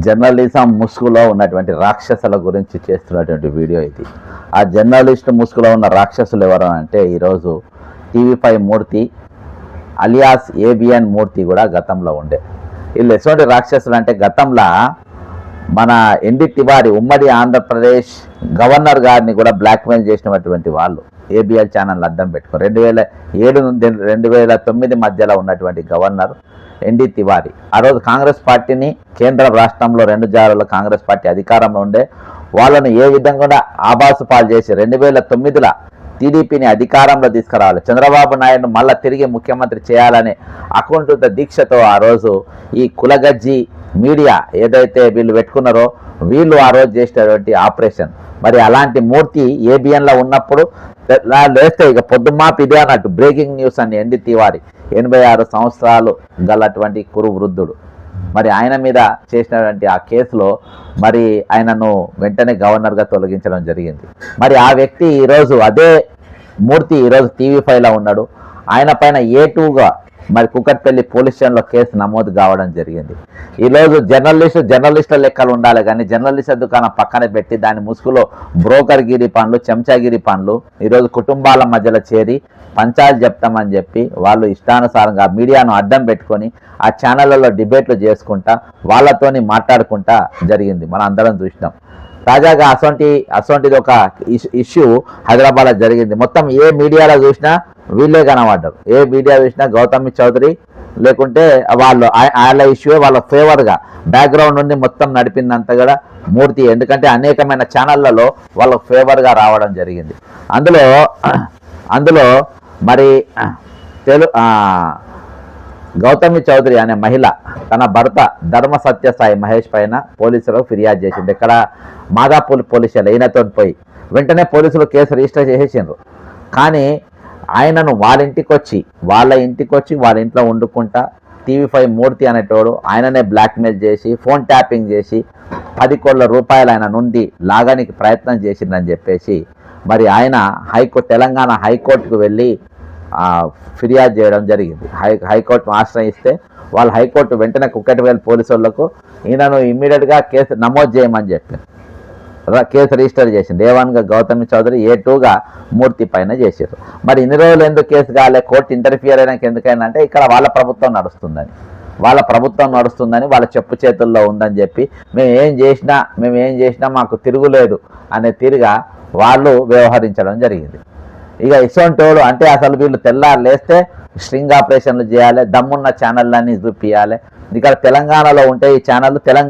Journalism ముసుగులో ఉన్నటువంటి రాక్షసుల గురించి చేస్తున్నటువంటి వీడియో ఇది. ఆ జర్నలిస్ట్ ముసుగులో ఉన్న రాక్షసులు ఎవరు అంటే ఈరోజు టీవీ5 మూర్తి అలియాస్ ఏబిఎన్ మూర్తి కూడా గతంలో ఉండే. వీళ్ళు ఎటువంటి రాక్షసులు అంటే గతంలో మన ఎన్డి తివారీ ఉమ్మడి ఆంధ్రప్రదేశ్ గవర్నర్ గారిని కూడా బ్లాక్మెయిల్ చేసినటువంటి వాళ్ళు ఏబిఎల్ ఛానల్ అడ్డం పెట్టుకుని 2007 నుండి 2009 మధ్యలో ఉన్నటువంటి గవర్నర్ ఎన్డి తివారీ ఆ రోజు కాంగ్రెస్ పార్టీని కేంద్ర రాష్ట్రంలో 2 జాగాల్లో కాంగ్రెస్ పార్టీ అధికారంలో ఉండే వాళ్ళను ఏ విధంగా ఆభాసు పాలు చేసి 2009లో టీడీపీని అధికారంలో తీసుకురావాలి, చంద్రబాబు నాయుడు మళ్ళీ తిరిగి ముఖ్యమంత్రి చేయాలనే అకుంఠిత దీక్షతో ఆ రోజు ఈ కులగజ్జి మీడియా ఏదైతే వీళ్ళు పెట్టుకున్నారో వీళ్ళు ఆ రోజు చేసినటువంటి ఆపరేషన్. మరి అలాంటి మూర్తి ఏబిఎన్లో ఉన్నప్పుడు లేస్తే ఇక పొద్దుమాపు ఇదే అన్నట్టు బ్రేకింగ్ న్యూస్ అని ఎన్డి తివారీ 86 సంవత్సరాలు గలటువంటి కురు వృద్ధుడు. మరి ఆయన మీద చేసినటువంటి ఆ కేసులో మరి ఆయనను వెంటనే గవర్నర్గా తొలగించడం జరిగింది. మరి ఆ వ్యక్తి ఈరోజు అదే మూర్తి ఈరోజు టీవీ5లో ఉన్నాడు. ఆయన పైన A2గా మరి కుకట్పల్లి పోలీస్ స్టేషన్లో కేసు నమోదు కావడం జరిగింది. ఈరోజు జర్నలిస్టుల లెక్కలు ఉండాలి కానీ జర్నలిస్ట్ దుకాణం పక్కన పెట్టి దాని ముసుగులో బ్రోకర్గిరి పనులు, చెంచాగిరి పనులు ఈరోజు కుటుంబాల మధ్యలో చేరి పంచాయతీ చెప్తామని చెప్పి వాళ్ళు ఇష్టానుసారంగా మీడియాను అడ్డం పెట్టుకొని ఆ ఛానళ్ళలో డిబేట్లు చేసుకుంటా వాళ్ళతోని మాట్లాడుకుంటా జరిగింది. మనం అందరం చూసినాం. తాజాగా అసొంటిది ఒక ఇష్యూ హైదరాబాద్లో జరిగింది. మొత్తం ఏ మీడియాలో చూసినా వీళ్ళే కనబడ్డారు. ఏ మీడియా చూసినా గౌతమి చౌదరి లేకుంటే వాళ్ళ ఇష్యూ వాళ్ళ ఫేవర్గా బ్యాక్గ్రౌండ్ నుండి మొత్తం నడిపిందంతా కూడా మూర్తి. ఎందుకంటే అనేకమైన ఛానళ్లలో వాళ్ళ ఫేవర్గా రావడం జరిగింది. అందులో మరి గౌతమి చౌదరి అనే మహిళ తన భర్త ధర్మ సత్యసాయి మహేష్ పైన పోలీసులకు ఫిర్యాదు చేసింది. ఇక్కడ మాదాపూర్ పోలీసులు ఈయనతో పోయి వెంటనే పోలీసులు కేసు రిజిస్టర్ చేసేసిండ్రు. కానీ ఆయనను వాళ్ళ ఇంటికి వచ్చి వాళ్ళ ఇంట్లో వండుకుంటా టీవీ5 మూర్తి అనేటోడు ఆయననే బ్లాక్మెయిల్ చేసి ఫోన్ ట్యాపింగ్ చేసి 10 కోట్ల రూపాయలు ఆయన నుండి లాగానికి ప్రయత్నం చేసిందని చెప్పేసి మరి ఆయన తెలంగాణ హైకోర్టుకు వెళ్ళి ఫిర్యాదు చేయడం జరిగింది. హైకోర్టును ఆశ్రయిస్తే వాళ్ళు హైకోర్టు వెంటనే కుక్కటివేలు పోలీసు వాళ్ళకు ఈయనను ఇమ్మీడియట్గా కేసు నమోదు చేయమని చెప్పి కేసు రిజిస్టర్ చేసింది. A1గా గౌతమి చౌదరి, A2గా మూర్తి పైన చేశారు. మరి ఇన్ని రోజులు ఎందుకు కేసు కాలే, కోర్టు ఇంటర్ఫియర్ అయినాక ఎందుకైనా అంటే ఇక్కడ వాళ్ళ ప్రభుత్వం నడుస్తుందని వాళ్ళ చెప్పు చేతుల్లో ఉందని చెప్పి మేము ఏం చేసినా మాకు తిరుగులేదు అనే తీరుగా వాళ్ళు వ్యవహరించడం జరిగింది. ఇక ఇసొంటోడు అంటే అసలు వీళ్ళు తెల్లారు లేస్తే స్ట్రింగ్ ఆపరేషన్లు చేయాలి, దమ్మున్న ఛానళ్ళన్నీ చూపించాలి. ఇక్కడ తెలంగాణలో ఉంటే ఈ ఛానళ్ళు